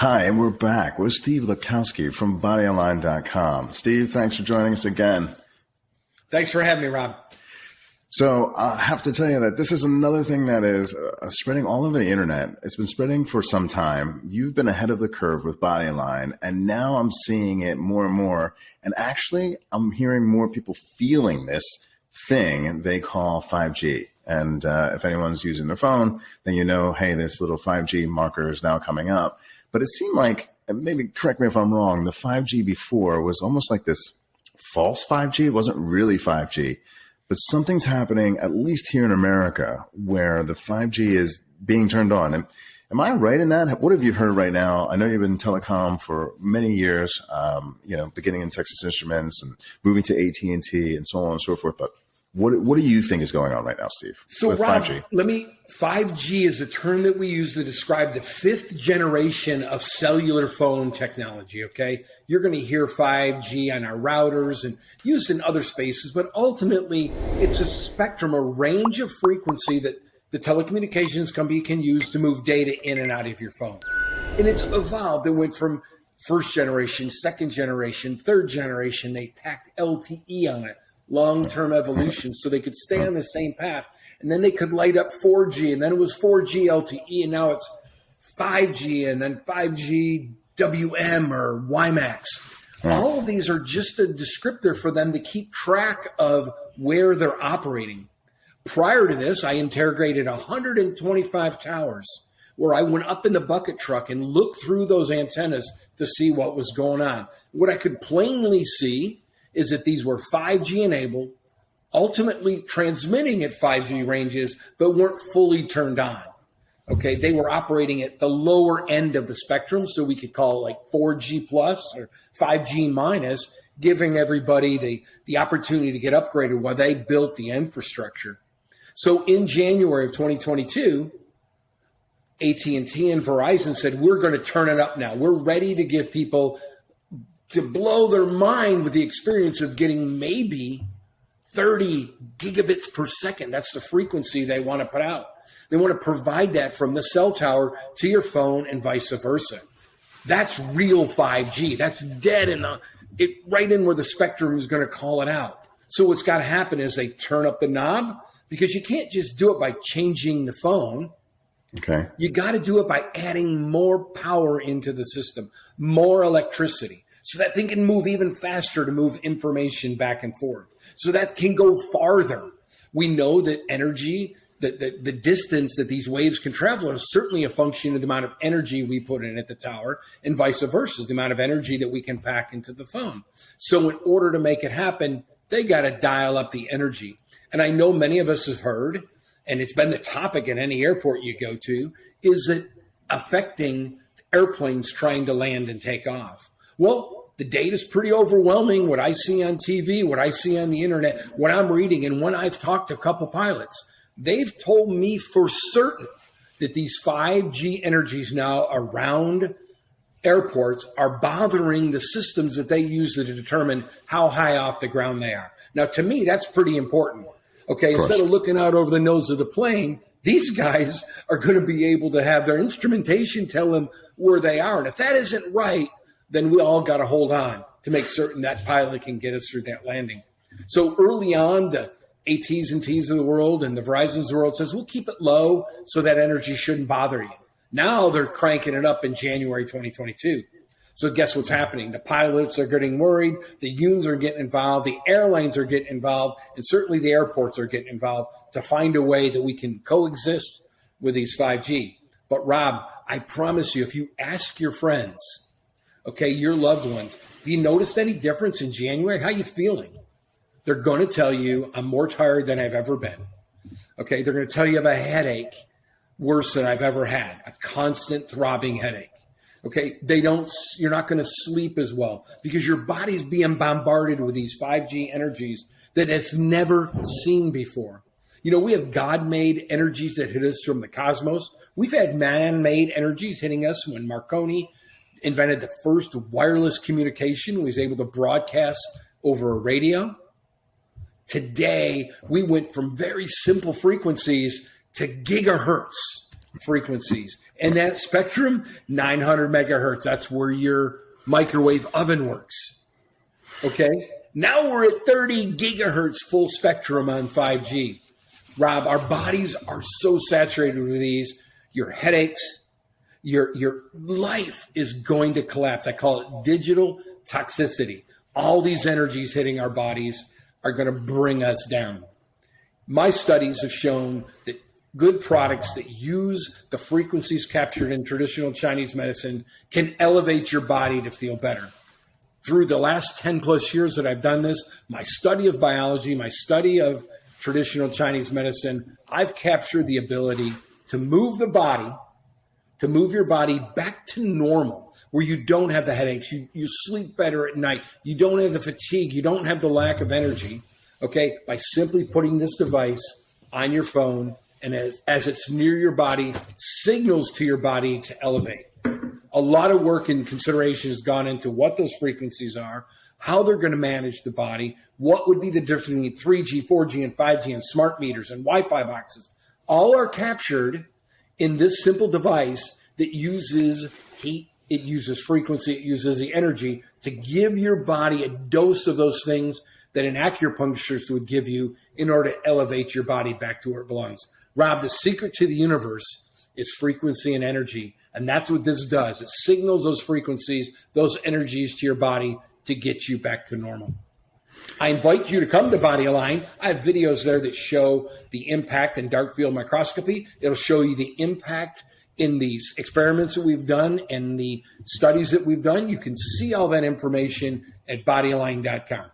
Hi, and we're back with Steve Lepkowski from BodyOnline.com. Steve, thanks for joining us again. Thanks for having me, Rob. So I have to tell you that this is another thing that is spreading all over the internet. It's been spreading for some time. You've been ahead of the curve with BodyOnline, and now I'm seeing it more and more. And actually, I'm hearing more people feeling this thing they call 5G. And if anyone's using their phone, then you know, hey, this little 5G marker is now coming up. But it seemed like, and maybe correct me if I'm wrong, the 5G before was almost like this false 5G. It wasn't really 5G. But something's happening, at least here in America, where the 5G is being turned on. And am I right in that? What have you heard right now? I know you've been in telecom for many years, beginning in Texas Instruments and moving to AT&T and so on and so forth. But what do you think is going on right now, Steve? So, Rob, 5G is a term that we use to describe the fifth generation of cellular phone technology, okay? You're going to hear 5G on our routers and used in other spaces, but ultimately it's a spectrum, a range of frequency that the telecommunications company can use to move data in and out of your phone. And it's evolved. It went from first generation, second generation, third generation. They tacked LTE on it. Long-term evolution, so they could stay on the same path, and then they could light up 4G, and then it was 4G LTE, and now it's 5G, and then 5G WM or WiMAX. All of these are just a descriptor for them to keep track of where they're operating. Prior to this, I interrogated 125 towers where I went up in the bucket truck and looked through those antennas to see what was going on. What I could plainly see is that these were 5G enabled, ultimately transmitting at 5G ranges, but weren't fully turned on. Okay, they were operating at the lower end of the spectrum, so we could call it like 4G plus or 5G minus, giving everybody the opportunity to get upgraded while they built the infrastructure. So in January of 2022, AT&T and Verizon said, we're going to turn it up now. We're ready to give people to blow their mind with the experience of getting maybe 30 gigabits per second. That's the frequency they want to put out. They want to provide that from the cell tower to your phone and vice versa. That's real 5G. That's dead right in where the spectrum is going to call it out. So what's got to happen is they turn up the knob, because you can't just do it by changing the phone. Okay. You got to do it by adding more power into the system, more electricity. So that thing can move even faster to move information back and forth. So that can go farther. We know that energy, the distance that these waves can travel is certainly a function of the amount of energy we put in at the tower, and vice versa, the amount of energy that we can pack into the phone. So in order to make it happen, they got to dial up the energy. And I know many of us have heard, and it's been the topic at any airport you go to, is it affecting airplanes trying to land and take off? Well, the data is pretty overwhelming. What I see on TV, what I see on the internet, what I'm reading, and when I've talked to a couple pilots, they've told me for certain that these 5G energies now around airports are bothering the systems that they use to determine how high off the ground they are. Now, to me, that's pretty important. Okay, instead of looking out over the nose of the plane, these guys are going to be able to have their instrumentation tell them where they are. And if that isn't right, then we all got to hold on to make certain that pilot can get us through that landing. So early on, the ATs and Ts of the world and the Verizons of the world says, we'll keep it low so that energy shouldn't bother you. Now they're cranking it up in January 2022. So guess what's happening? The pilots are getting worried. The unions are getting involved. The airlines are getting involved. And certainly the airports are getting involved to find a way that we can coexist with these 5G. But Rob, I promise you, if you ask your friends, okay, your loved ones, have you noticed any difference in January? How are you feeling? They're going to tell you, I'm more tired than I've ever been. Okay, they're going to tell you I have a headache worse than I've ever had, a constant throbbing headache. Okay, you're not going to sleep as well because your body's being bombarded with these 5G energies that it's never seen before. You know, we have God-made energies that hit us from the cosmos. We've had man-made energies hitting us when Marconi invented the first wireless communication. He was able to broadcast over a radio. Today, we went from very simple frequencies to gigahertz frequencies. And that spectrum, 900 megahertz, that's where your microwave oven works. Okay? Now we're at 30 gigahertz full spectrum on 5G. Rob, our bodies are so saturated with these. Your headaches, your life is going to collapse. I call it digital toxicity. All these energies hitting our bodies are going to bring us down. My studies have shown that good products that use the frequencies captured in traditional Chinese medicine can elevate your body to feel better. Through the last 10 plus years that I've done this, my study of biology, my study of traditional Chinese medicine, I've captured the ability to move the body, to move your body back to normal, where you don't have the headaches, you sleep better at night, you don't have the fatigue, you don't have the lack of energy, okay, by simply putting this device on your phone, and as it's near your body, signals to your body to elevate. A lot of work and consideration has gone into what those frequencies are, how they're going to manage the body, what would be the difference between 3G, 4G, and 5G, and smart meters and Wi-Fi boxes. All are captured in this simple device that uses heat, it uses frequency, it uses the energy to give your body a dose of those things that an acupuncturist would give you in order to elevate your body back to where it belongs. Rob, the secret to the universe is frequency and energy, and that's what this does. It signals those frequencies, those energies to your body to get you back to normal. I invite you to come to Body Align. I have videos there that show the impact in dark field microscopy. It'll show you the impact in these experiments that we've done and the studies that we've done. You can see all that information at bodyalign.com.